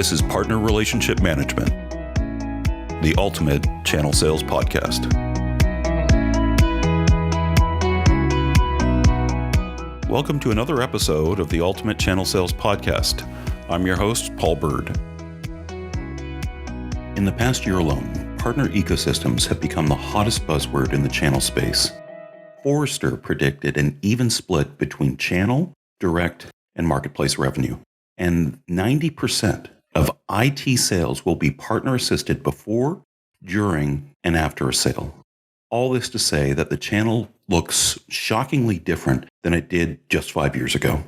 This is Partner Relationship Management, the ultimate channel sales podcast. Welcome to another episode of the Ultimate Channel Sales Podcast. I'm your host, Paul Bird. In the past year alone, partner ecosystems have become the hottest buzzword in the channel space. Forrester predicted an even split between channel, direct, and marketplace revenue. And 90% of IT sales will be partner-assisted before, during, and after a sale. All this to say that the channel looks shockingly different than it did just 5 years ago.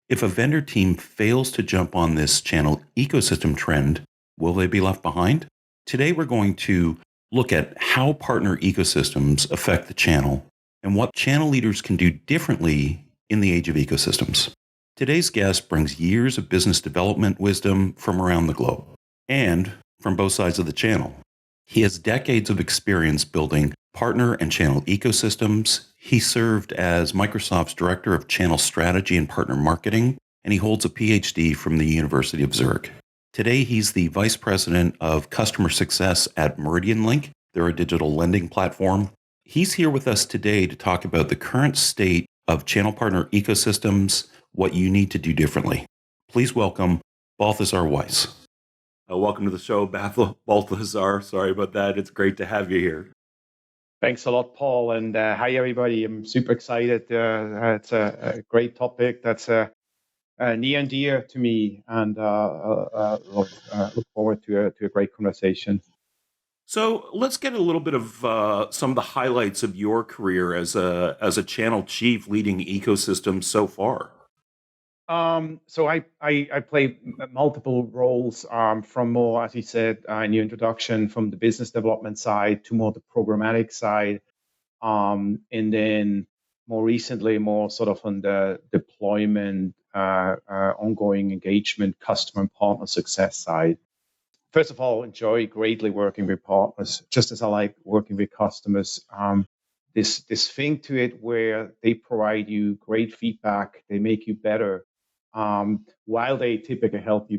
If a vendor team fails to jump on this channel ecosystem trend, will they be left behind? Today, we're going to look at how partner ecosystems affect the channel and what channel leaders can do differently in the age of ecosystems. Today's guest brings years of business development wisdom from around the globe and from both sides of the channel. He has decades of experience building partner and channel ecosystems. He served as Microsoft's Director of Channel Strategy and Partner Marketing, and he holds a PhD from the University of Zurich. Today, he's the Vice President of Customer Success at MerdianLink. They're a digital lending platform. He's here with us today to talk about the current state of channel partner ecosystems, what you need to do differently. Please welcome Balthasar Wyss. Welcome to the show, Balthasar. Sorry about that. It's great to have you here. Thanks a lot, Paul. And hi, everybody. I'm super excited. It's a great topic that's near and dear to me, and look forward to a great conversation. So let's get a little bit of some of the highlights of your career as a channel chief leading ecosystems so far. So I play multiple roles from more, as you said in your introduction, from the business development side to more the programmatic side, and then more recently, more sort of on the deployment, ongoing engagement, customer and partner success side. First of all, enjoy greatly working with partners, just as I like working with customers. This thing to it where they provide you great feedback, they make you better, while they typically help you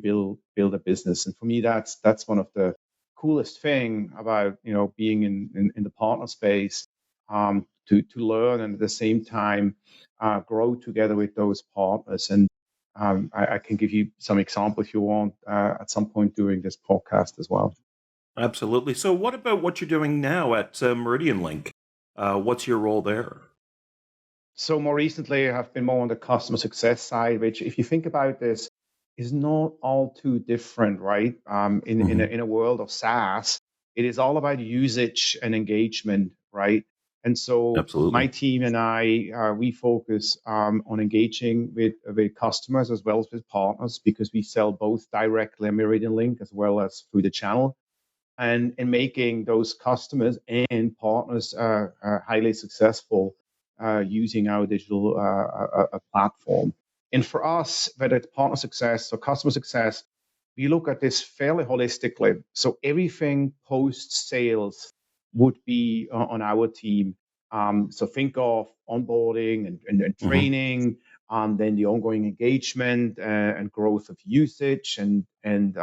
build a business. And for me, that's one of the coolest thing about being in the partner space, to learn and at the same time grow together with those partners. And I can give you some example if you want at some point during this podcast as well. Absolutely. So what about what you're doing now at MerdianLink? What's your role there? So more recently, I've been more on the customer success side, which, if you think about this, is not all too different, right? In a world of SaaS, it is all about usage and engagement, right? And so Absolutely. My team and I, we focus on engaging with customers as well as with partners, because we sell both directly on MerdianLink as well as through the channel, and making those customers and partners highly successful using our digital platform. And for us, whether it's partner success or customer success, we look at this fairly holistically. So everything post-sales would be on our team. So think of onboarding and training, then the ongoing engagement and growth of usage, and then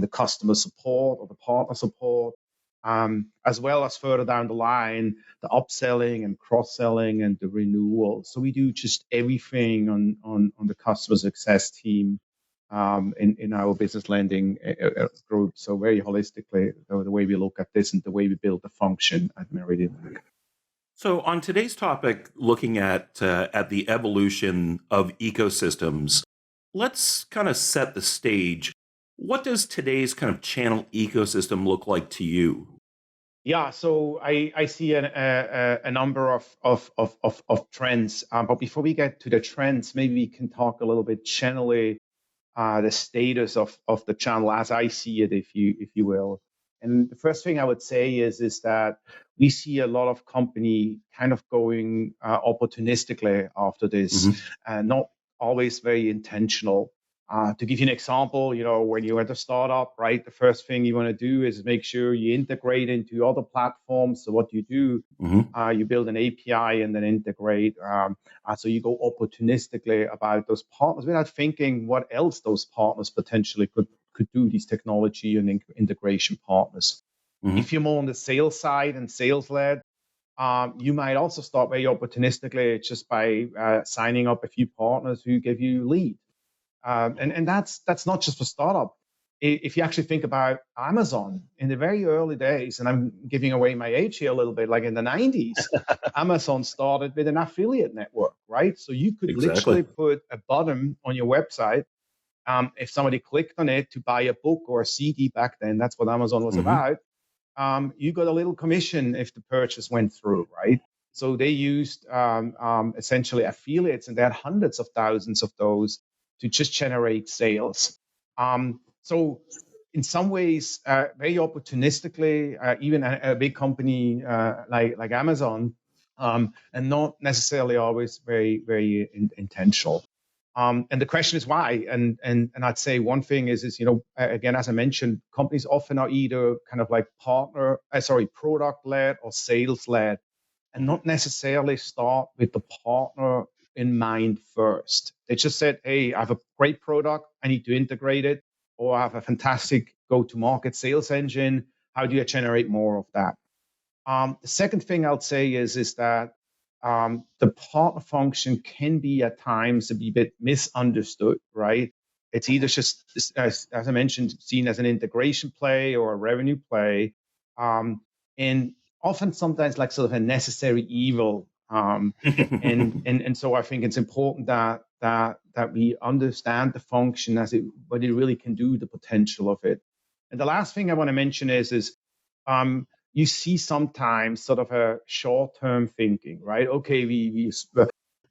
the customer support or the partner support, as well as further down the line, the upselling and cross-selling and the renewal. So we do just everything on the customer success team in our business lending group. So very holistically, the way we look at this and the way we build the function at MerdianLink. So on today's topic, looking at the evolution of ecosystems, let's kind of set the stage. What does today's kind of channel ecosystem look like to you? Yeah, so I see a number of trends. But before we get to the trends, maybe we can talk a little bit generally the status of the channel as I see it, if you will. And the first thing I would say is that we see a lot of company kind of going opportunistically after this, and not always very intentional. To give you an example, when you're at a startup, right, the first thing you want to do is make sure you integrate into other platforms. So what you do, you build an API and then integrate. So you go opportunistically about those partners without thinking what else those partners potentially could could do, these technology and integration partners. Mm-hmm. If you're more on the sales side and sales led, you might also start very opportunistically just by signing up a few partners who give you lead. And that's not just for startup. If you actually think about Amazon in the very early days, and I'm giving away my age here a little bit, like in the 90s, Amazon started with an affiliate network, right? So you could literally put a button on your website. If somebody clicked on it to buy a book or a CD back then, that's what Amazon was about. You got a little commission if the purchase went through, right? So they used essentially affiliates, and they had hundreds of thousands of those to just generate sales. So in some ways, very opportunistically, even a big company like Amazon, and not necessarily always very intentional. And the question is why? And I'd say one thing is again, as I mentioned, companies often are either kind of like product led or sales led, and not necessarily start with the partner in mind first. They just said, hey, I have a great product, I need to integrate it, or I have a fantastic go-to-market sales engine. How do I generate more of that? The second thing I'll say is that the partner function can be at times a bit misunderstood, right? It's either just, as I mentioned, seen as an integration play or a revenue play, and often sometimes like sort of a necessary evil. And so I think it's important that we understand the function as what it really can do, the potential of it. And the last thing I want to mention is you see sometimes sort of a short-term thinking, right? Okay, we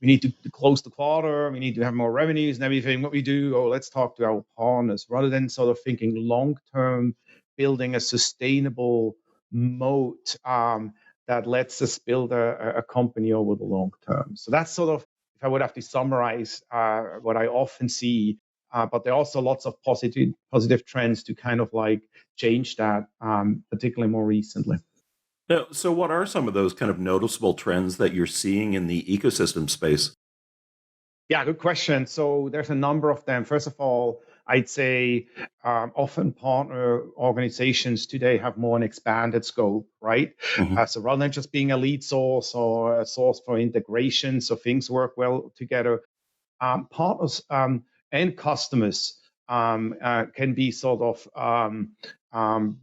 need to close the quarter, we need to have more revenues and everything. What we do, let's talk to our partners, rather than sort of thinking long-term, building a sustainable moat that lets us build a company over the long term. So that's sort of, if I would have to summarize what I often see. But there are also lots of positive trends to kind of like change that, particularly more recently. Now, so what are some of those kind of noticeable trends that you're seeing in the ecosystem space? Yeah, good question. So there's a number of them. First of all, I'd say often partner organizations today have more an expanded scope, right? Mm-hmm. So rather than just being a lead source or a source for integration, so things work well together, partners and customers can be sort of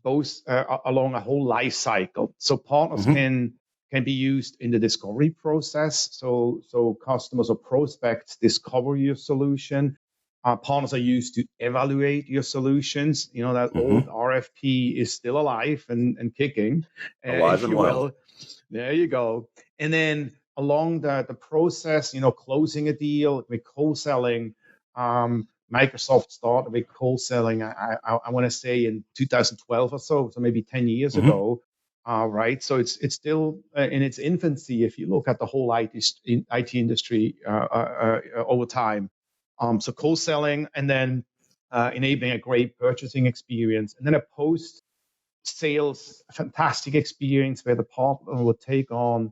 both along a whole life cycle. So partners Mm-hmm. can be used in the discovery process. So customers or prospects discover your solution. Partners are used to evaluate your solutions. You know, that old RFP is still alive and kicking, Alive if and you well. will. There you go. And then along the process, closing a deal with co-selling, Microsoft started with co-selling, I want to say in 2012 or so maybe 10 years ago. Right. So it's still in its infancy if you look at the whole IT industry over time. So co-selling, and then enabling a great purchasing experience, and then a post-sales fantastic experience where the partner will take on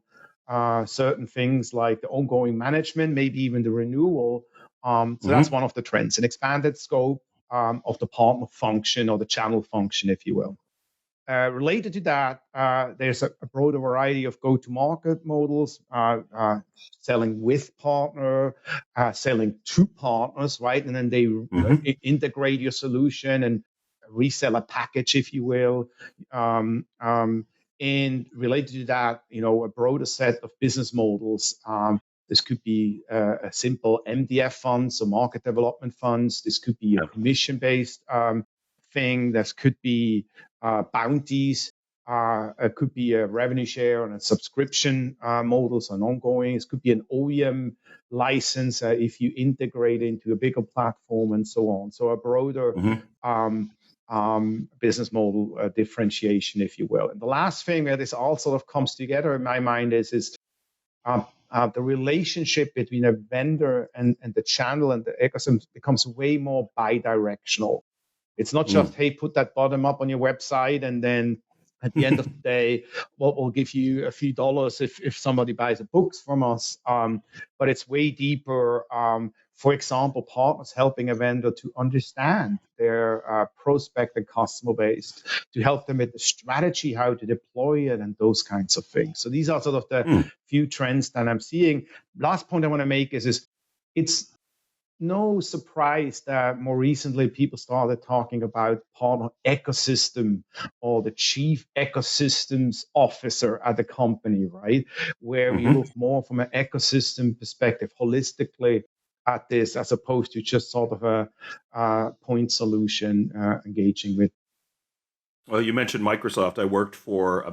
certain things like the ongoing management, maybe even the renewal. So that's one of the trends, an expanded scope of the partner function or the channel function, if you will. Related to that, there's a broader variety of go-to-market models, selling with partner, selling to partners, right? And then they integrate your solution and resell a package, if you will. And related to that, a broader set of business models. This could be a simple MDF fund, so market development funds. This could be a commission-based thing. This could be bounties. It could be a revenue share and a subscription model, so an ongoing. It could be an OEM license if you integrate into a bigger platform and so on. So a broader business model differentiation, if you will. And the last thing where this all sort of comes together in my mind is the relationship between a vendor and the channel and the ecosystem becomes way more bi-directional. It's not just, hey, put that bottom up on your website and then At the end of the day, we'll give you a few dollars if somebody buys a books from us. But it's way deeper. For example, partners helping a vendor to understand their prospect and customer base, to help them with the strategy, how to deploy it, and those kinds of things. So these are sort of the few trends that I'm seeing. Last point I want to make is it's no surprise that more recently people started talking about partner ecosystem or the chief ecosystems officer at the company, right? Where we look more from an ecosystem perspective, holistically at this, as opposed to just sort of a point solution engaging with. Well, you mentioned Microsoft. I worked for a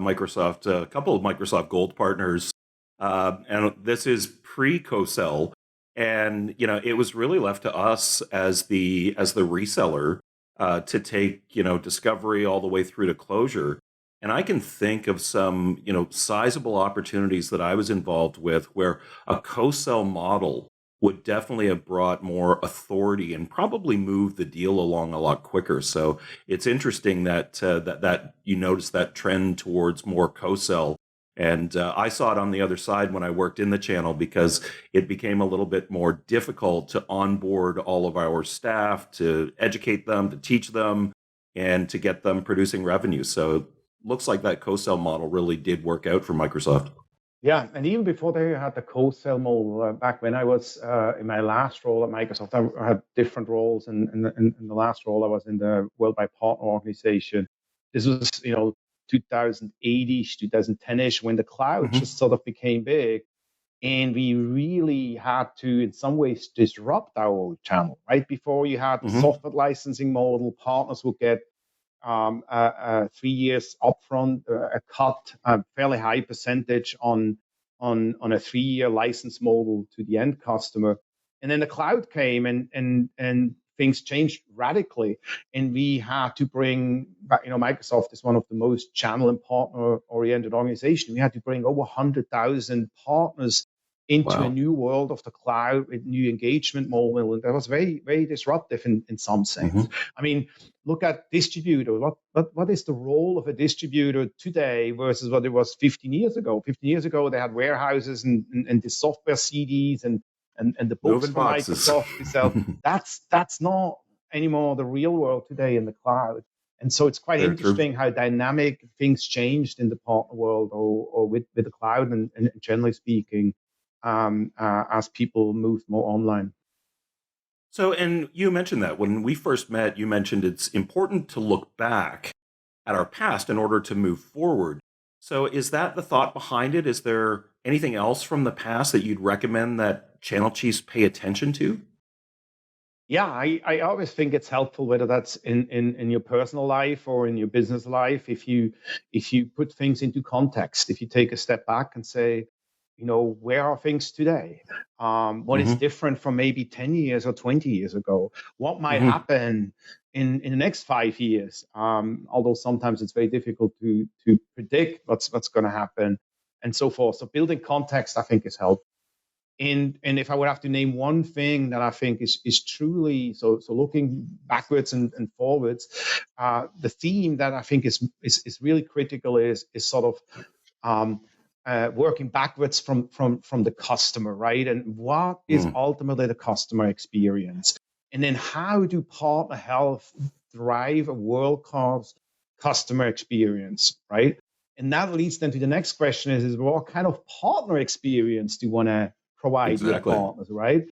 couple of Microsoft Gold partners, and this is pre-co-sell. And it was really left to us as the reseller to take discovery all the way through to closure. And I can think of some sizable opportunities that I was involved with where a co-sell model would definitely have brought more authority and probably moved the deal along a lot quicker. So it's interesting that that you notice that trend towards more co-sell. And I saw it on the other side when I worked in the channel, because it became a little bit more difficult to onboard all of our staff, to educate them, to teach them, and to get them producing revenue. So it looks like that co-sell model really did work out for Microsoft. Yeah, and even before they had the co-sell model, back when I was in my last role at Microsoft, I had different roles. And in the last role, I was in the Worldwide Partner Organization. This was, 2008-ish, 2010-ish, when the cloud just sort of became big. And we really had to, in some ways, disrupt our old channel, right? Before you had the software licensing model, partners would get 3 years upfront, a cut, a fairly high percentage on a 3-year license model to the end customer. And then the cloud came and things changed radically. And we had to bring, Microsoft is one of the most channel and partner oriented organizations. We had to bring over 100,000 partners into a new world of the cloud with new engagement model. And that was very, very disruptive in some sense. I mean, look at distributor. What is the role of a distributor today versus what it was 15 years ago? 15 years ago, they had warehouses and the software CDs and the books from Microsoft itself. That's not anymore the real world today in the cloud. And so it's quite interesting how dynamic things changed in the partner world or with the cloud and generally speaking, as people move more online. So, and you mentioned that when we first met, you mentioned it's important to look back at our past in order to move forward. So is that the thought behind it? Is there anything else from the past that you'd recommend that channel chiefs pay attention to? Yeah, I always think it's helpful, whether that's in your personal life or in your business life, if you put things into context, if you take a step back and say, where are things today? What is different from maybe 10 years or 20 years ago? What might happen in the next 5 years? Although sometimes it's very difficult to predict what's going to happen and so forth. So building context, I think, is helpful. And if I would have to name one thing that I think is truly so looking backwards and forwards, the theme that I think is really critical is sort of working backwards from the customer, right? And what is ultimately the customer experience? And then how do partner health drive a world-class customer experience, right? And that leads then to the next question is what kind of partner experience do you want to provide your partners, right?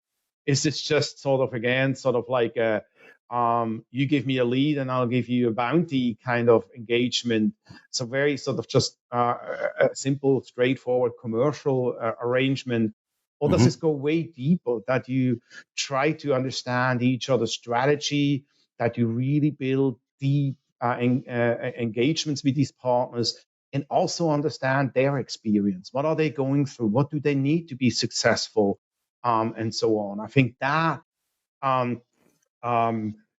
Is this just sort of, again, sort of like a you give me a lead and I'll give you a bounty kind of engagement? So very sort of just a simple, straightforward commercial arrangement. Or does this go way deeper, that you try to understand each other's strategy, that you really build deep engagements with these partners, and also understand their experience? What are they going through? What do they need to be successful? And so on. I think that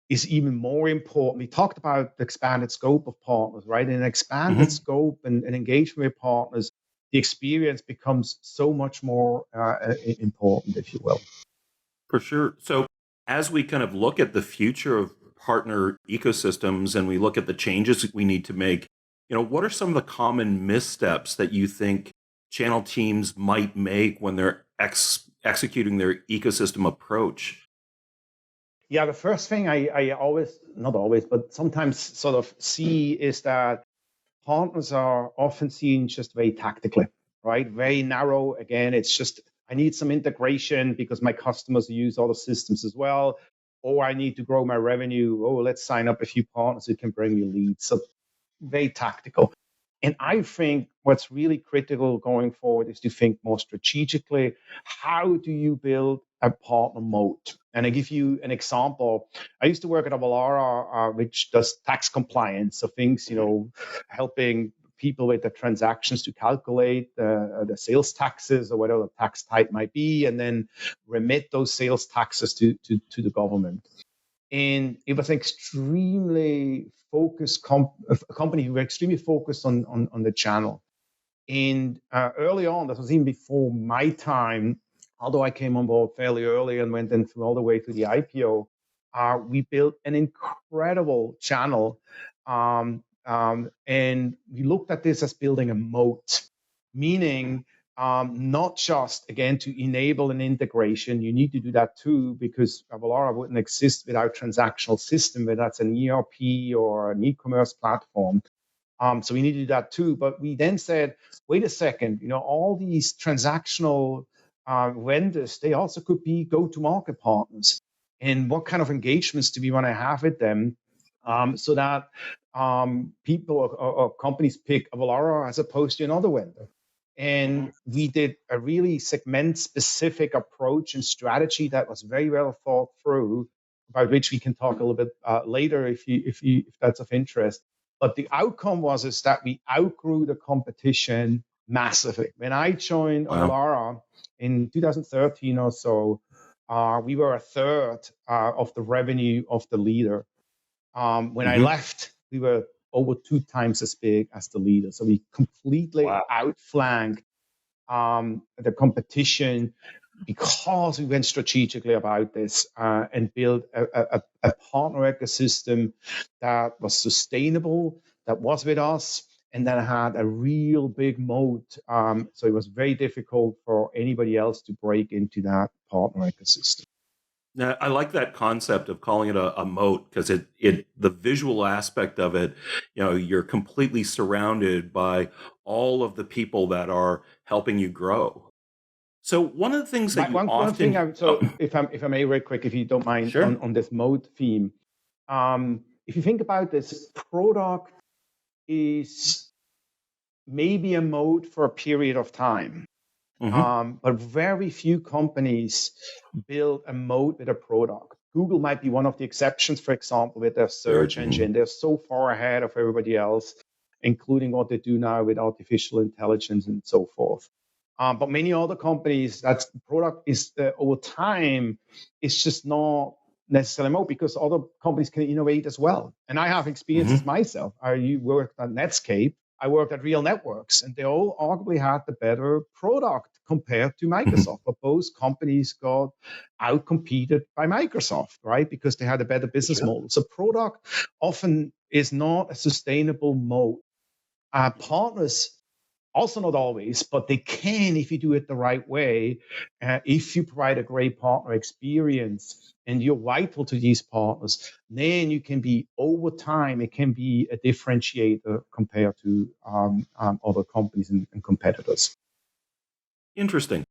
is even more important. We talked about the expanded scope of partners, right? In an expanded scope and engagement with partners, the experience becomes so much more important, if you will. For sure. So as we kind of look at the future of partner ecosystems and we look at the changes we need to make, What are some of the common missteps that you think channel teams might make when they're executing their ecosystem approach? Yeah, the first thing I always, not always, but sometimes sort of see is that partners are often seen just very tactically, right? Very narrow. Again, it's just, I need some integration because my customers use other systems as well, or I need to grow my revenue. Oh, let's sign up a few partners who can bring me leads. So very tactical. And I think what's really critical going forward is to think more strategically. How do you build a partner moat? And I give you an example. I used to work at Avalara, which does tax compliance. So things, helping people with the transactions to calculate the sales taxes or whatever the tax type might be, and then remit those sales taxes to the government. And it was an extremely focused a company who were extremely focused on the channel. And early on, that was even before my time, although I came on board fairly early and went then through all the way through the IPO, we built an incredible channel. And we looked at this as building a moat, meaning not just, again, to enable an integration. You need to do that too, because Avalara wouldn't exist without transactional system, whether that's an ERP or an e-commerce platform. So we need to do that too. But we then said, wait a second, all these transactional vendors, they also could be go-to-market partners. And what kind of engagements do we want to have with them so that people or companies pick Avalara as opposed to another vendor? And we did a really segment-specific approach and strategy that was very well thought through, about which we can talk a little bit later if that's of interest. But the outcome is that we outgrew the competition massively. When I joined Wow. Avalara in 2013 or so, we were a third of the revenue of the leader. When I left, we were over 2 times as big as the leader. So we completely outflanked the competition because we went strategically about this and built a partner ecosystem that was sustainable, that was with us, and that had a real big moat. So it was very difficult for anybody else to break into that partner ecosystem. Now, I like that concept of calling it a moat, because the visual aspect of it, you're completely surrounded by all of the people that are helping you grow. So one of the things that you one thing, if I may, real quick, if you don't mind, Sure. on this moat theme, if you think about this, product is maybe a moat for a period of time. But very few companies build a moat with a product. Google might be one of the exceptions, for example, with their search engine. They're so far ahead of everybody else, including what they do now with artificial intelligence and so forth. But many other companies, that product is over time, it's just not necessarily moat, because other companies can innovate as well. And I have experiences myself. I worked at Netscape. I worked at Real Networks, and they all arguably had the better product compared to Microsoft. But both companies got outcompeted by Microsoft, right? Because they had a better business model. So product often is not a sustainable moat. Partners, also not always, but they can if you do it the right way. If you provide a great partner experience and you're vital to these partners, then you can be, over time, it can be a differentiator compared to other companies and competitors. Interesting.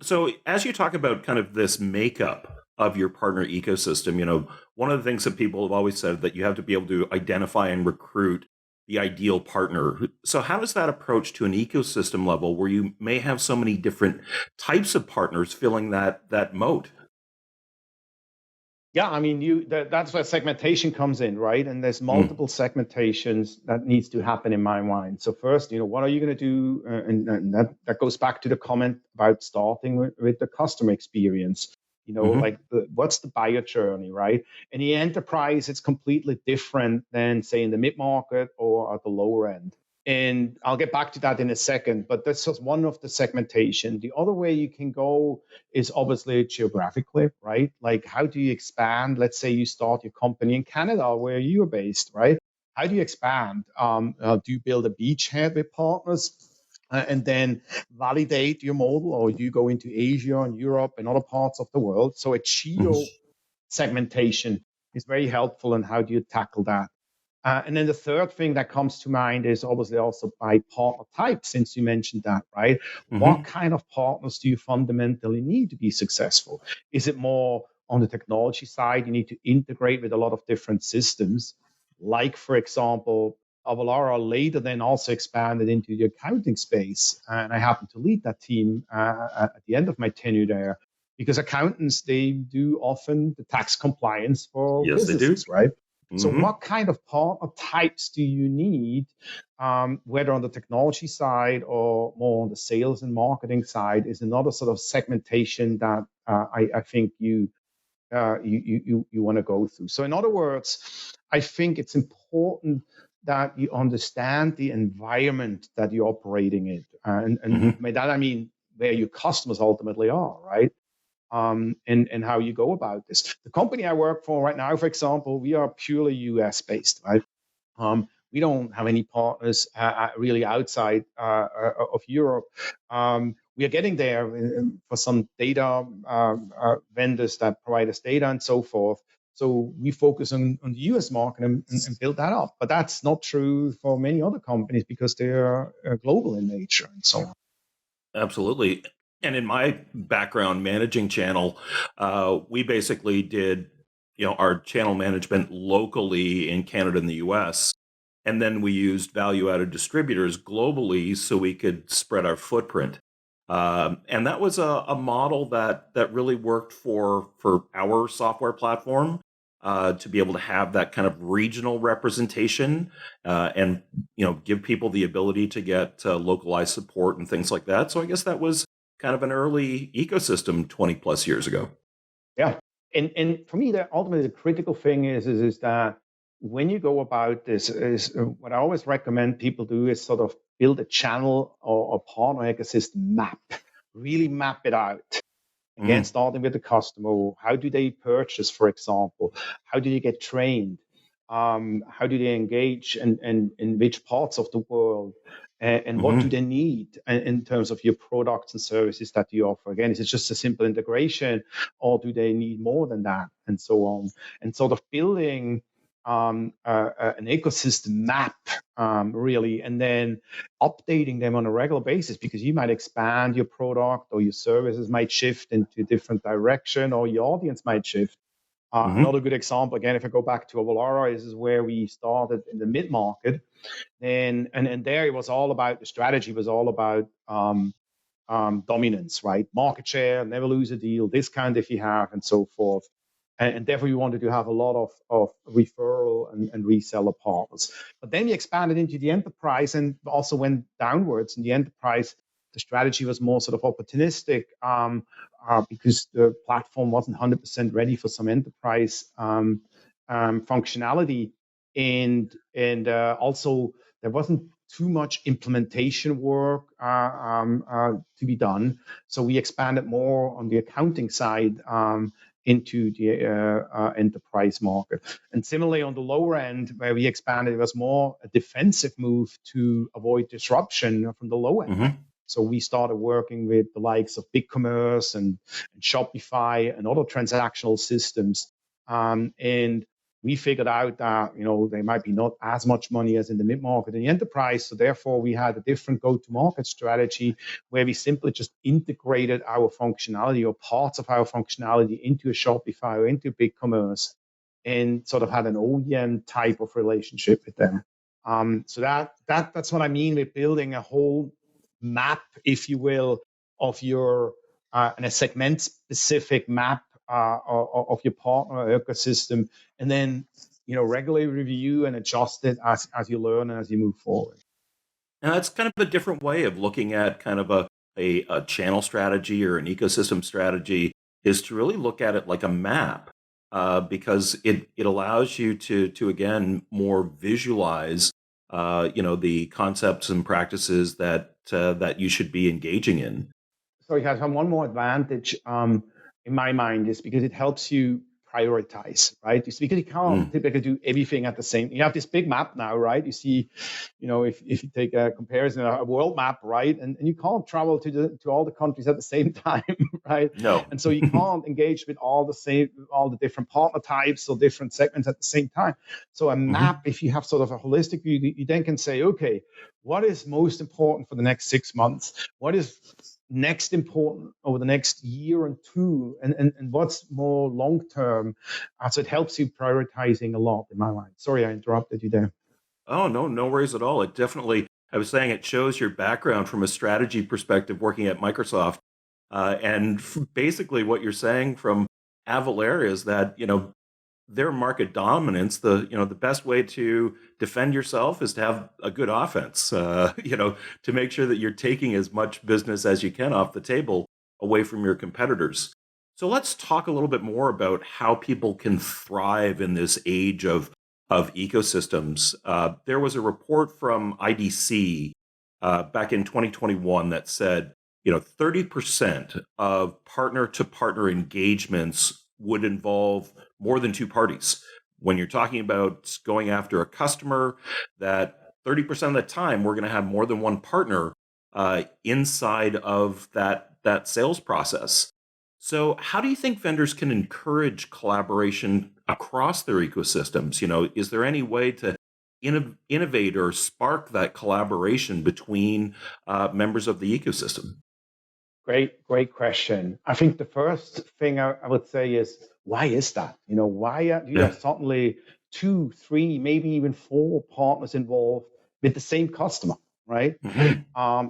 So as you talk about kind of this makeup of your partner ecosystem, one of the things that people have always said, that you have to be able to identify and recruit the ideal partner. So how does that approach to an ecosystem level where you may have so many different types of partners filling that moat? Yeah, I mean, that's where segmentation comes in, right? And there's multiple segmentations that needs to happen in my mind. So first, what are you going to do? And that goes back to the comment about starting with the customer experience. Like what's the buyer journey, right? In the enterprise, it's completely different than, say, in the mid-market or at the lower end. And I'll get back to that in a second, but that's just one of the segmentation. The other way you can go is obviously geographically, right? Like, how do you expand? Let's say you start your company in Canada, where you're based, right? how do you expand? Do you build a beachhead with partners and then validate your model, or do you go into Asia and Europe and other parts of the world? So a geo segmentation is very helpful. And how do you tackle that? And then the third thing that comes to mind is obviously also by partner type, since you mentioned that, right? What Mm-hmm. kind of partners do you fundamentally need to be successful? Is it more on the technology side? You need to integrate with a lot of different systems, like, for example, Avalara later then also expanded into the accounting space. And I happened to lead that team at the end of my tenure there, because accountants, they do often the tax compliance for Yes, they do. businesses, right? So Mm-hmm. what kind of partner types do you need, whether on the technology side or more on the sales and marketing side, is another sort of segmentation that I think you want to go through. So in other words, I think it's important that you understand the environment that you're operating in. And Mm-hmm. by that, I mean where your customers ultimately are, right? And how you go about this. The company I work for right now, for example, we are purely US based, right? We don't have any partners really outside of Europe. We are getting there for some data vendors that provide us data and so forth. So we focus on the US market and build that up. But that's not true for many other companies because they're global in nature and so on. Absolutely. And in my background managing channel, we basically did, our channel management locally in Canada and the US. And then we used value added distributors globally so we could spread our footprint. And that was a model that really worked for our software platform, to be able to have that kind of regional representation, and give people the ability to get localized support and things like that. So I guess that was kind of an early ecosystem 20 plus years ago. Yeah. And for me, that ultimately the critical thing is that when you go about this, is what I always recommend people do is sort of build a channel or partner ecosystem map, really map it out. Again, Mm-hmm. starting with the customer, how do they purchase, for example? How do they get trained? How do they engage and in which parts of the world? And what do Mm-hmm. they need in terms of your products and services that you offer? Again, is it just a simple integration or do they need more than that? And so on. And sort of building an ecosystem map, really, and then updating them on a regular basis because you might expand your product or your services might shift into a different direction or your audience might shift. Mm-hmm. Another good example, again, if I go back to Avalara, is where we started in the mid market. And there it was all about the strategy was all about dominance, right? Market share, never lose a deal, discount if you have, and so forth. And therefore, we wanted to have a lot of referral and reseller partners. But then we expanded into the enterprise and also went downwards. In the enterprise, the strategy was more sort of opportunistic because the platform wasn't 100% ready for some enterprise functionality. And also, there wasn't too much implementation work to be done. So we expanded more on the accounting side into the enterprise market. And similarly, on the lower end, where we expanded, it was more a defensive move to avoid disruption from the low end. Mm-hmm. So we started working with the likes of BigCommerce and Shopify and other transactional systems. And we figured out that there might be not as much money as in the mid-market and the enterprise. So therefore, we had a different go-to-market strategy where we simply just integrated our functionality or parts of our functionality into a Shopify or into BigCommerce and sort of had an OEM type of relationship with them. So that's what I mean with building a whole map, if you will, of your and a segment-specific map of your partner ecosystem, and then regularly review and adjust it as you learn and as you move forward. And that's kind of a different way of looking at kind of a channel strategy or an ecosystem strategy, is to really look at it like a map, because it allows you to again more visualize, the concepts and practices that you should be engaging in. So it has one more advantage in my mind is because it helps you prioritize, right? Because you can't typically do everything at the same. You have this big map now, right? You see, if you take a comparison, a world map, right, and you can't travel to all the countries at the same time, right? No. And so you can't engage with all the different partner types or different segments at the same time. So a map, if you have sort of a holistic view, you then can say, okay, what is most important for the next 6 months? What is next important over the next year and two, and what's more long term? So it helps you prioritizing a lot in my mind. Sorry, I interrupted you there. Oh, no, no worries at all. It definitely, I was saying, it shows your background from a strategy perspective working at Microsoft. Basically what you're saying from Avalara is that, their market dominance, the best way to defend yourself is to have a good offense, to make sure that you're taking as much business as you can off the table away from your competitors. So let's talk a little bit more about how people can thrive in this age of ecosystems. There was a report from IDC back in 2021 that said, 30% of partner to partner engagements would involve more than two parties. When you're talking about going after a customer, that 30% of the time we're going to have more than one partner inside of that sales process. So, how do you think vendors can encourage collaboration across their ecosystems? Is there any way to innovate or spark that collaboration between members of the ecosystem? Great question. I think the first thing I would say is, why is that? Why do you Yeah. have suddenly two, three, maybe even four partners involved with the same customer, right?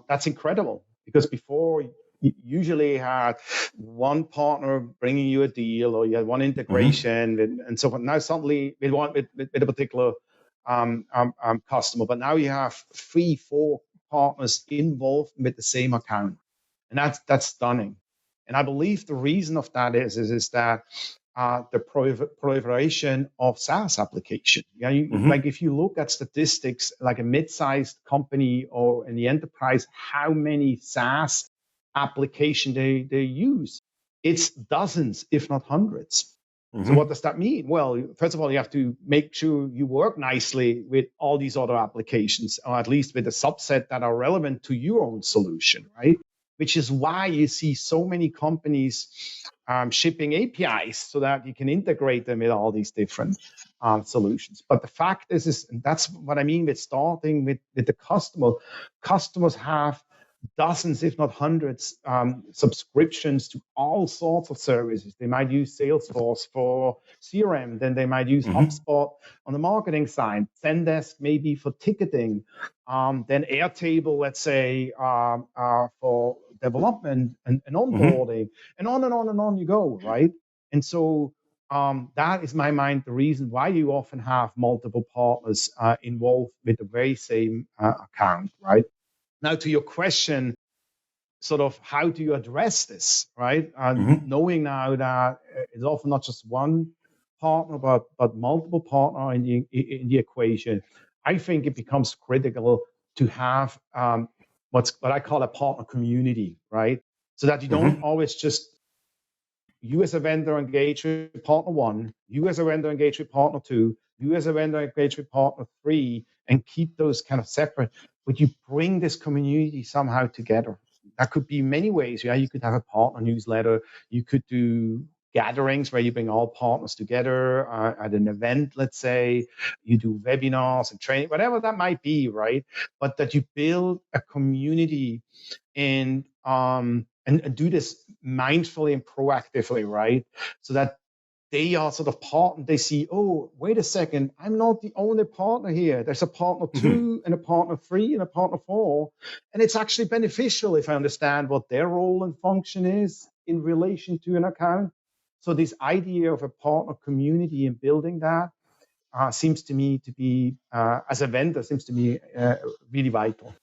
That's incredible, because before you usually had one partner bringing you a deal, or you had one integration, and so on. Now suddenly with a particular customer, but now you have three, four partners involved with the same account. And that's stunning. And I believe the reason of that is that the proliferation of SaaS application. Like if you look at statistics, like a mid-sized company or in the enterprise, how many SaaS application they use? It's dozens, if not hundreds. So what does that mean? Well, first of all, you have to make sure you work nicely with all these other applications, or at least with a subset that are relevant to your own solution, right? Which is why you see so many companies shipping APIs so that you can integrate them with all these different solutions. But the fact is, and that's what I mean with starting with the customer. Customers have dozens, if not hundreds, subscriptions to all sorts of services. They might use Salesforce for CRM, then they might use HubSpot on the marketing side, Zendesk maybe for ticketing, then Airtable, let's say, for development and onboarding, and on you go, right? And so that is, in my mind, the reason why you often have multiple partners involved with the very same account, right? Now, to your question, sort of how do you address this, right? Knowing now that it's often not just one partner, but multiple partner in the equation, I think it becomes critical to have what I call a partner community, right? So that you don't always just you as a vendor engage with partner one, you as a vendor engage with partner two, you as a vendor engage with partner three, and keep those kind of separate. But you bring this community somehow together. That could be many ways. Yeah, you could have a partner newsletter. You could do gatherings where you bring all partners together at an event, let's say. You do webinars and training, whatever that might be, right? But that you build a community and do this mindfully and proactively, right? So that they are sort of partner. They see, oh, wait a second, I'm not the only partner here. There's a partner two and a partner three and a partner four. And it's actually beneficial if I understand what their role and function is in relation to an account. So this idea of a partner community and building that seems to me to be, as a vendor, seems to me really vital.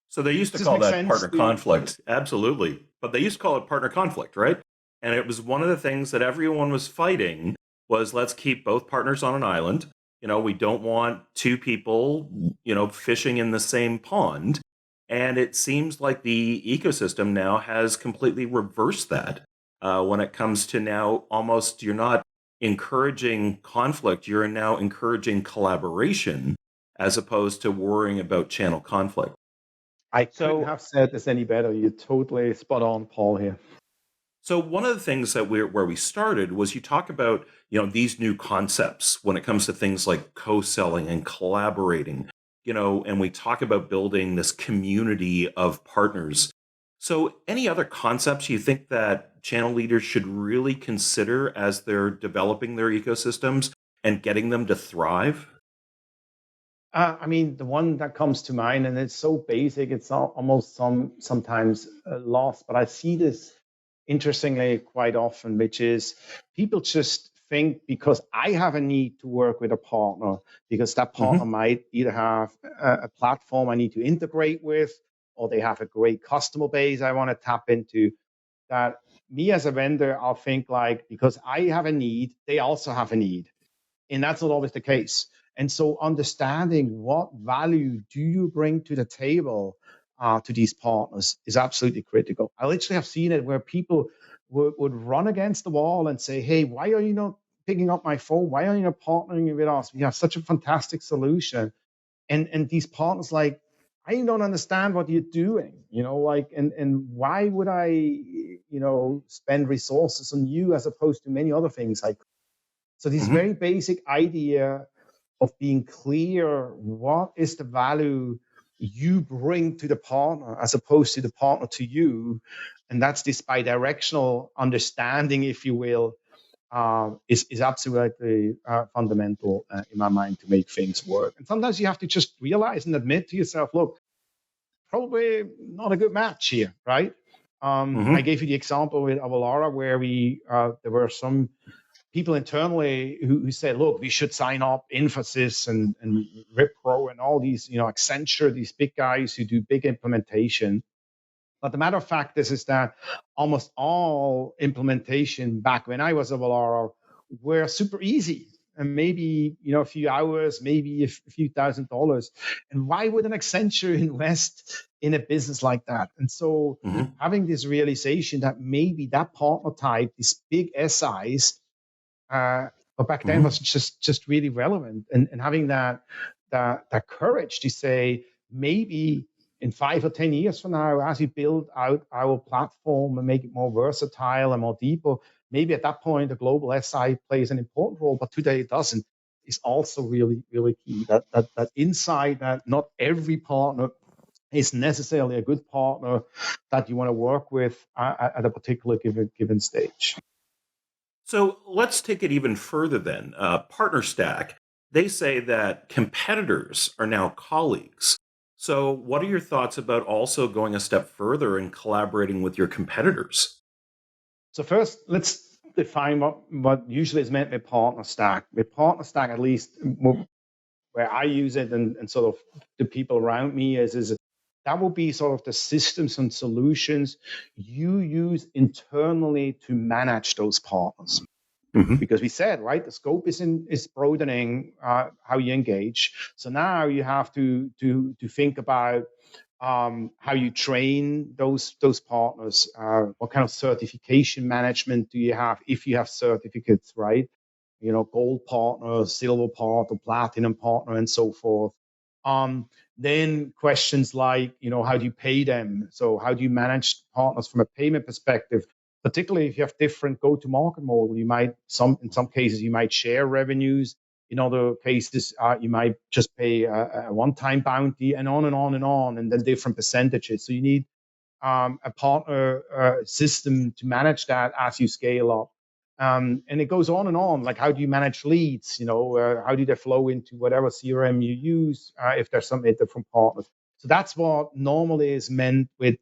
So they used to Does this call make that sense? partner conflict. Absolutely. But they used to call it partner conflict, right? And it was one of the things that everyone was fighting was, let's keep both partners on an island. We don't want two people, fishing in the same pond. And it seems like the ecosystem now has completely reversed that when it comes to now almost you're not encouraging conflict. You're now encouraging collaboration as opposed to worrying about channel conflict. I couldn't So, have said this any better. You're totally spot on, Paul, here. so one of the things that where we started was you talk about, these new concepts when it comes to things like co-selling and collaborating, and we talk about building this community of partners. So any other concepts you think that channel leaders should really consider as they're developing their ecosystems and getting them to thrive? I mean, the one that comes to mind, and it's so basic, it's almost sometimes lost, but I see this interestingly quite often, which is people just think because I have a need to work with a partner, because that partner Hmm. might either have a platform I need to integrate with, or they have a great customer base I want to tap into, that me as a vendor, I'll think like, because I have a need, they also have a need. And that's not always the case. And so understanding what value do you bring to the table to these partners is absolutely critical. I literally have seen it where people would run against the wall and say, hey, why are you not picking up my phone? Why are you not partnering with us? We have such a fantastic solution. And these partners like, I don't understand what you're doing, like, and why would I, spend resources on you as opposed to many other things I. So this Hmm. very basic idea of being clear, what is the value you bring to the partner as opposed to the partner to you, and that's this bidirectional understanding, if you will, is absolutely fundamental in my mind to make things work. And sometimes you have to just realize and admit to yourself, look, probably not a good match here, right? I Hmm. gave you the example with Avalara where there were some people internally who said, look, we should sign up Infosys and Wipro and all these, Accenture, these big guys who do big implementation. But the matter of fact is that almost all implementation back when I was at Valara were super easy. And maybe, a few hours, maybe a few $1,000s. And why would an Accenture invest in a business like that? And so Hmm. having this realization that maybe that partner type, these big SIs, but back then was Hmm. just really relevant, and having that courage to say maybe in 5 or 10 years from now, as we build out our platform and make it more versatile and more deeper, maybe at that point the global SI plays an important role, but today it doesn't. Is also really really key. That insight that not every partner is necessarily a good partner that you want to work with at a particular given stage. So let's take it even further then. PartnerStack, they say that competitors are now colleagues. So, what are your thoughts about also going a step further and collaborating with your competitors? So first, let's define what usually is meant with partner stack. With partner stack, at least where I use it and sort of the people around me is that will be sort of the systems and solutions you use internally to manage those partners. Hmm. Because we said, right, the scope is broadening how you engage. So now you have to think about how you train those partners, what kind of certification management do you have if you have certificates, right? Gold partner, silver partner, platinum partner, and so forth. Then questions like, how do you pay them? So how do you manage partners from a payment perspective? Particularly if you have different go-to-market model, in some cases you might share revenues. In other cases, you might just pay a one-time bounty, and on and on and on, and then different percentages. So you need a partner system to manage that as you scale up. And it goes on and on. Like, how do you manage leads? How do they flow into whatever CRM you use if there's some different partners? So that's what normally is meant with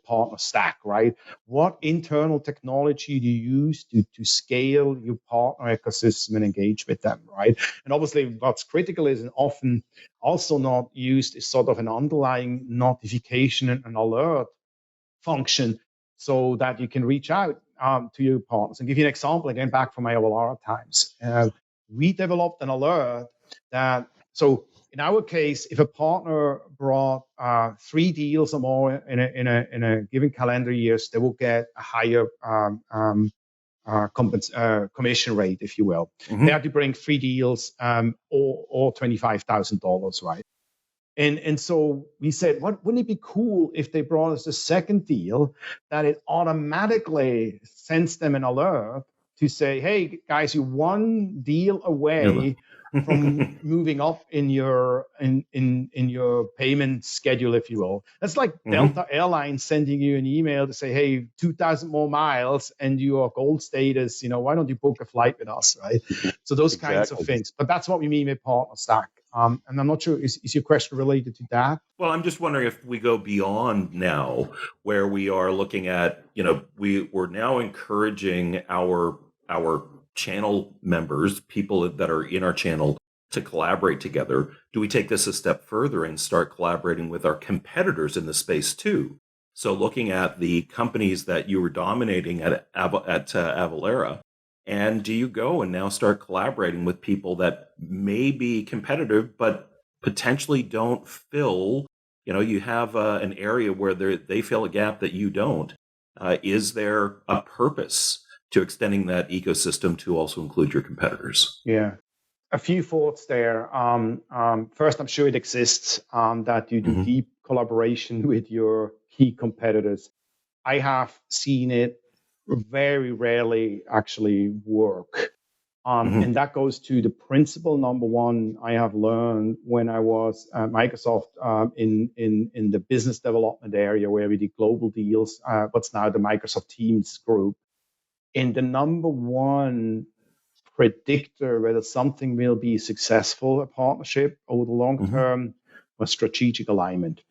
partner stack, right? What internal technology do you use to scale your partner ecosystem and engage with them, right? And obviously, what's critical is often also not used is sort of an underlying notification and alert function so that you can reach out to your partners. And give you an example, again, back from my Avalara times. We developed an alert so in our case, if a partner brought 3 deals or more in a given calendar years, they will get a higher commission rate, if you will. They had to bring 3 deals or $25,000, right? And so we said, wouldn't it be cool if they brought us a second deal that it automatically sends them an alert to say, hey, guys, you're one deal away from moving up in your in your payment schedule, if you will. That's like Delta Airlines sending you an email to say, hey, 2,000 more miles and you are gold status, why don't you book a flight with us, right? So those kinds of things. But that's what we mean with PartnerStack. And I'm not sure, is your question related to that? Well, I'm just wondering if we go beyond now, where we are looking at, we're now encouraging our channel members, people that are in our channel, to collaborate together. Do we take this a step further and start collaborating with our competitors in the space too? So looking at the companies that you were dominating at Avalara, and do you go and now start collaborating with people that may be competitive, but potentially don't fill, you have an area where they fill a gap that you don't. Is there a purpose to extending that ecosystem to also include your competitors? Yeah. A few thoughts there. First, I'm sure it exists that you do deep collaboration with your key competitors. I have seen it very rarely actually work. And that goes to the principle number one I have learned when I was at Microsoft in the business development area where we did global deals, what's now the Microsoft Teams group. And the number one predictor whether something will be successful, a partnership over the long term, was strategic alignment.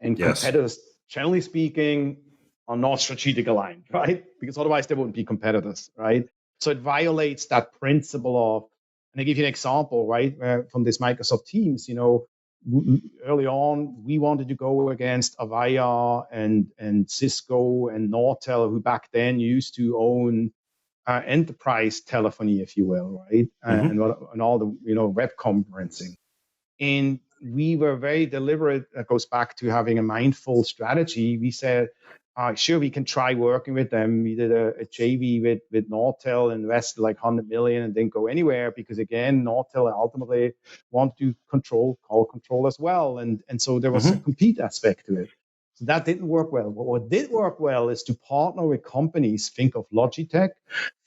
And competitors, generally speaking, are not strategic aligned, right? Because otherwise they wouldn't be competitors, right? So it violates that principle of, and I give you an example, right, from this Microsoft Teams, early on, we wanted to go against Avaya and Cisco and Nortel, who back then used to own enterprise telephony, if you will, right? And all the, web conferencing. And we were very deliberate. That goes back to having a mindful strategy. We said, sure, we can try working with them. We did a JV with Nortel, invested like 100 million and didn't go anywhere because, again, Nortel ultimately wanted to call control as well. And so there was a compete aspect to it. So that didn't work well. But what did work well is to partner with companies. Think of Logitech,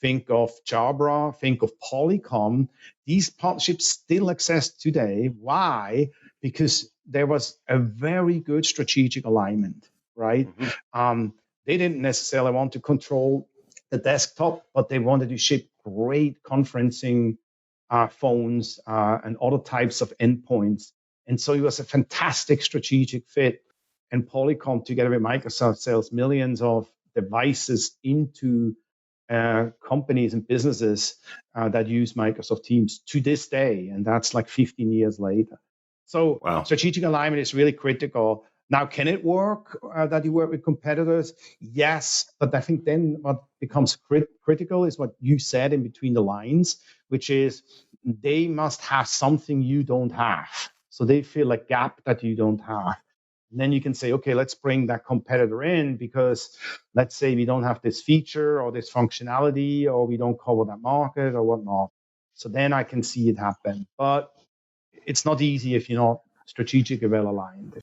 think of Jabra, think of Polycom. These partnerships still exist today. Why? Because there was a very good strategic alignment, right? They didn't necessarily want to control the desktop, but they wanted to ship great conferencing phones and other types of endpoints. And so it was a fantastic strategic fit. And Polycom, together with Microsoft, sells millions of devices into companies and businesses that use Microsoft Teams to this day. And that's like 15 years later. So strategic alignment is really critical. Now, can it work that you work with competitors? Yes. But I think then what becomes critical is what you said in between the lines, which is they must have something you don't have. So they fill a gap that you don't have. And then you can say, okay, let's bring that competitor in because let's say we don't have this feature or this functionality or we don't cover that market or whatnot. So then I can see it happen. But it's not easy if you're not strategically well aligned.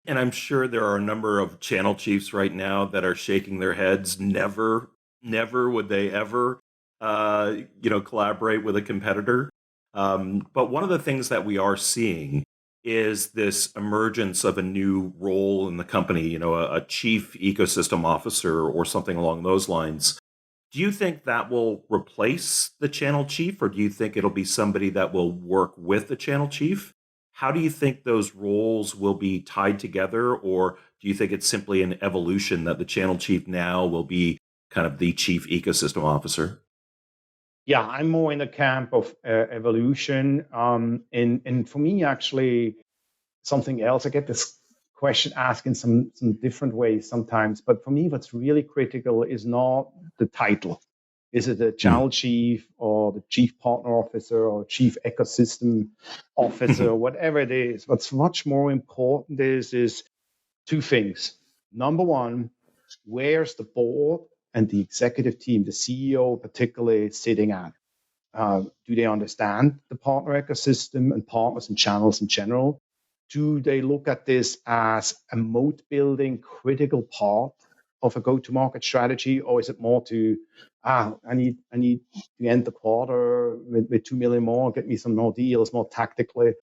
And I'm sure there are a number of channel chiefs right now that are shaking their heads. Never would they ever, collaborate with a competitor. But one of the things that we are seeing is this emergence of a new role in the company, a chief ecosystem officer or something along those lines. Do you think that will replace the channel chief, or do you think it'll be somebody that will work with the channel chief? How do you think those roles will be tied together, or do you think it's simply an evolution that the channel chief now will be kind of the chief ecosystem officer? Yeah, I'm more in the camp of evolution. And for me, actually, something else, I get this question asked in some different ways sometimes. But for me, what's really critical is not the title. Is it the channel chief or the chief partner officer or chief ecosystem officer or whatever it is? What's much more important is two things. Number one, where's the board and the executive team, the CEO particularly, sitting at? Do they understand the partner ecosystem and partners and channels in general? Do they look at this as a moat building critical part of a go-to-market strategy, or is it more to I need to end the quarter with 2 million more, get me some more deals, more tactically?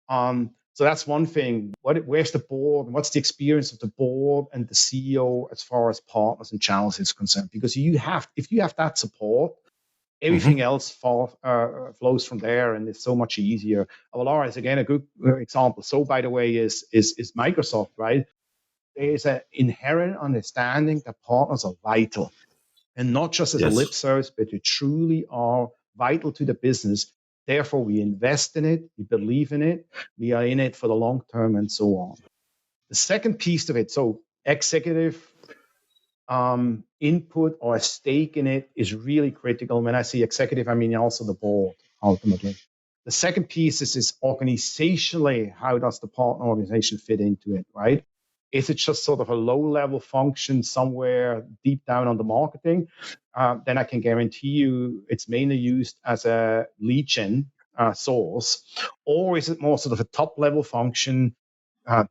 So that's one thing. Where's the board? What's the experience of the board and the CEO as far as partners and channels is concerned? Because if you have that support, everything else flows from there, and it's so much easier. Avalara is again a good example. So, by the way, is Microsoft, right? There is an inherent understanding that partners are vital, and not just as a lip service, but they truly are vital to the business. Therefore, we invest in it, we believe in it, we are in it for the long term, and so on. The second piece of it, so executive input or a stake in it is really critical. When I say executive, I mean also the board, ultimately. The second piece is organizationally, how does the partner organization fit into it, right? Is it just sort of a low-level function somewhere deep down on the marketing? Then I can guarantee you it's mainly used as a lead gen source. Or is it more sort of a top-level function,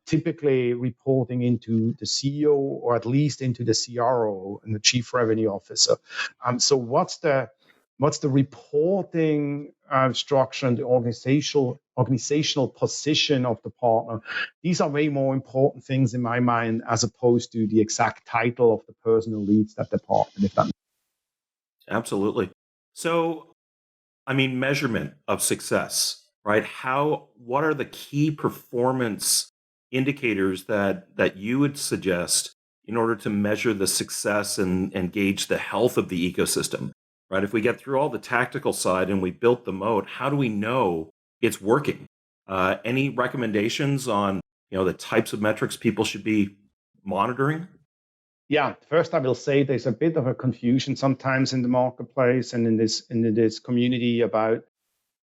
typically reporting into the CEO or at least into the CRO and the Chief Revenue Officer? So what's the reporting structure and the organizational position of the partner? These are way more important things in my mind as opposed to the exact title of the person who leads that department, if that makes sense. Absolutely. So, I mean, measurement of success, right? What are the key performance indicators that you would suggest in order to measure the success and gauge the health of the ecosystem, right? If we get through all the tactical side and we built the moat, how do we know it's working? Any recommendations on, the types of metrics people should be monitoring? Yeah, first I will say there's a bit of a confusion sometimes in the marketplace and in this community about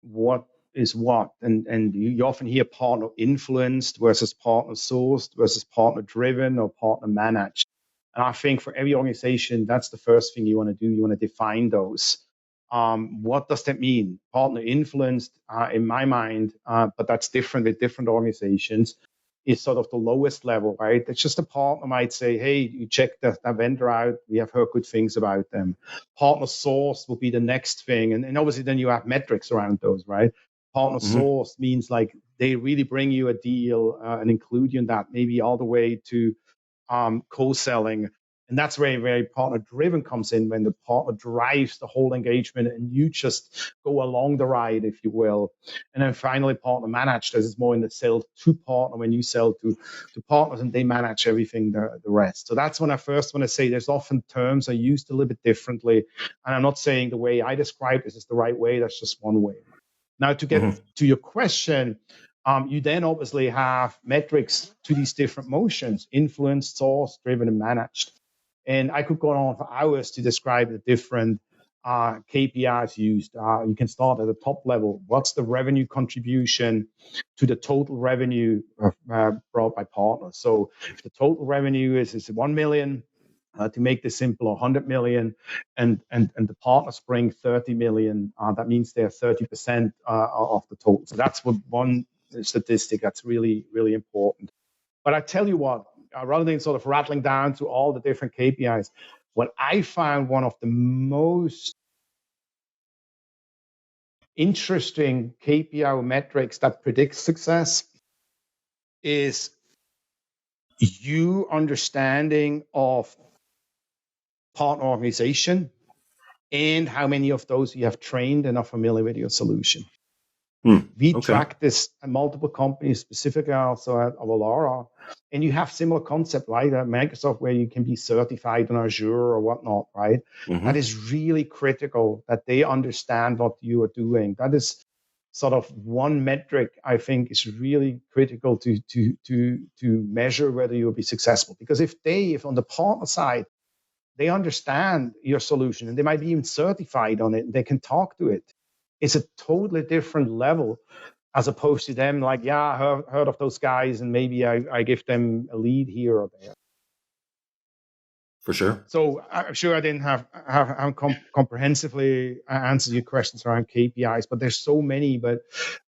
what is what, and you often hear partner influenced versus partner sourced versus partner driven or partner managed. And I think for every organization, that's the first thing you want to do. You want to define those. What does that mean? Partner influenced, in my mind, but that's different with different organizations, is sort of the lowest level, right? It's just a partner might say, hey, you check that vendor out. We have heard good things about them. Partner source will be the next thing. And obviously then you have metrics around those, right? Partner source means like they really bring you a deal and include you in that, maybe all the way to co-selling. And that's where partner driven comes in, when the partner drives the whole engagement and you just go along the ride, if you will. And then finally, partner managed, as is more in the sell to partner, when you sell to partners and they manage everything, the rest. So that's when I first want to say there's often terms are used a little bit differently. And I'm not saying the way I describe this is the right way. That's just one way. Now, to get to your question, you then obviously have metrics to these different motions: influenced, source, driven, and managed. And I could go on for hours to describe the different KPIs used. You can start at the top level. What's the revenue contribution to the total revenue brought by partners? So if the total revenue is 1 million, to make this simple, 100 million, and the partners bring 30 million, that means they're 30% of the total. So that's one statistic that's really, really important. But I tell you what, rather than sort of rattling down to all the different KPIs, what I found one of the most interesting KPI metrics that predicts success is you understanding of partner organization and how many of those you have trained and are familiar with your solution. We track this at multiple companies, specifically also at Avalara, and you have similar concept, right? At Microsoft, where you can be certified on Azure or whatnot, right? That is really critical that they understand what you are doing. That is sort of one metric I think is really critical to measure whether you'll be successful. Because if on the partner side, they understand your solution and they might be even certified on it and they can talk to it, it's a totally different level as opposed to them like, yeah, I heard of those guys and maybe I give them a lead here or there. For sure. So I'm sure I didn't have comprehensively answered your questions around KPIs, but there's so many. But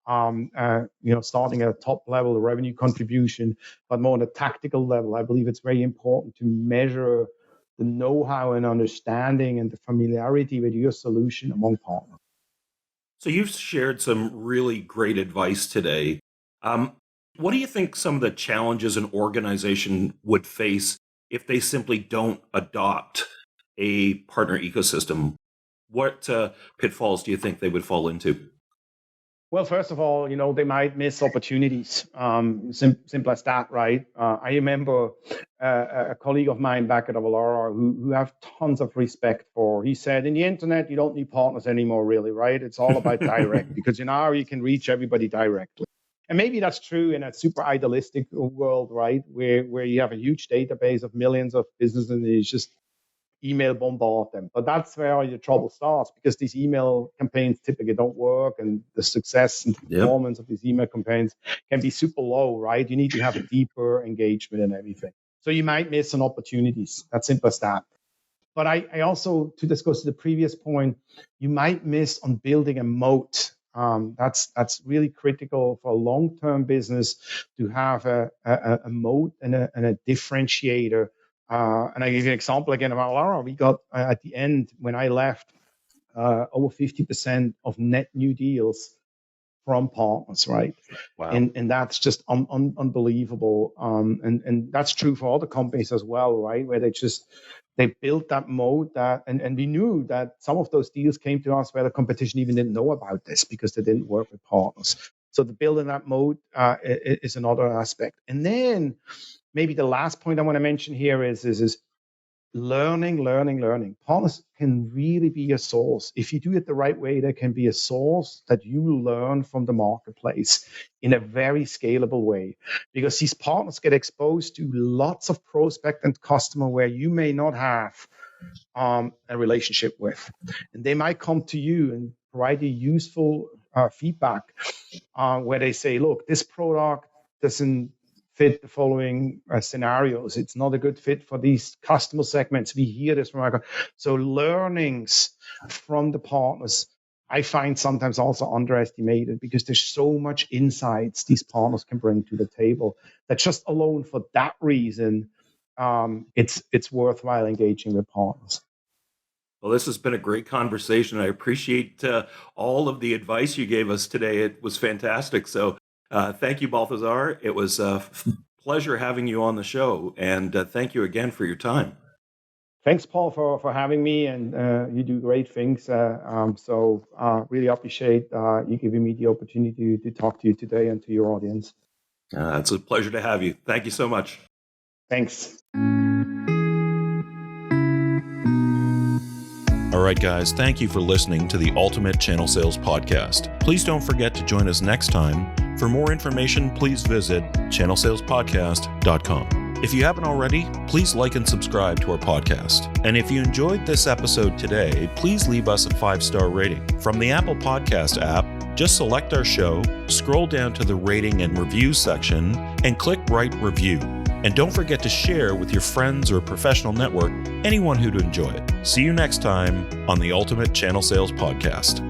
starting at a top level, the revenue contribution, but more on a tactical level, I believe it's very important to measure the know-how and understanding and the familiarity with your solution among partners. So you've shared some really great advice today. What do you think some of the challenges an organization would face if they simply don't adopt a partner ecosystem? What pitfalls do you think they would fall into? Well, first of all, they might miss opportunities. Simple as that, right? I remember a colleague of mine back at Avalara who I have tons of respect for. He said, in the internet, you don't need partners anymore, really, right? It's all about direct because you can reach everybody directly. And maybe that's true in a super idealistic world, right? Where you have a huge database of millions of businesses and you just email bombard them. But that's where the trouble starts because these email campaigns typically don't work and the success and performance of these email campaigns can be super low, right? You need to have a deeper engagement and everything. So you might miss on opportunities. That's simple as that. But I also, to discuss the previous point, you might miss on building a moat. That's really critical for a long-term business to have a moat and a differentiator. And I give you an example again of Avalara. We got at the end when I left over 50% of net new deals from partners, right? Wow. And that's just unbelievable. And that's true for other companies as well, right? Where they built that moat and we knew that some of those deals came to us where the competition even didn't know about this because they didn't work with partners. So the building that moat is another aspect. And then maybe the last point I want to mention here is learning. Partners can really be a source. If you do it the right way, they can be a source that you learn from the marketplace in a very scalable way. Because these partners get exposed to lots of prospect and customer where you may not have a relationship with. And they might come to you and provide you useful feedback where they say, look, this product doesn't fit the following scenarios. It's not a good fit for these customer segments. We hear this from our so learnings from the partners, I find sometimes also underestimated because there's so much insights these partners can bring to the table that just alone for that reason, it's worthwhile engaging with partners. Well, this has been a great conversation. I appreciate all of the advice you gave us today. It was fantastic. So thank you, Balthasar. It was a pleasure having you on the show. And thank you again for your time. Thanks, Paul, for having me. And you do great things. So really appreciate you giving me the opportunity to talk to you today and to your audience. It's a pleasure to have you. Thank you so much. Thanks. All right, guys, thank you for listening to the Ultimate Channel Sales Podcast. Please don't forget to join us next time. For more information, please visit channelsalespodcast.com. If you haven't already, please like and subscribe to our podcast. And if you enjoyed this episode today, please leave us a 5-star rating. From the Apple Podcast app, just select our show, scroll down to the rating and review section, and click Write Review. And don't forget to share with your friends or professional network anyone who'd enjoy it. See you next time on the Ultimate Channel Sales Podcast.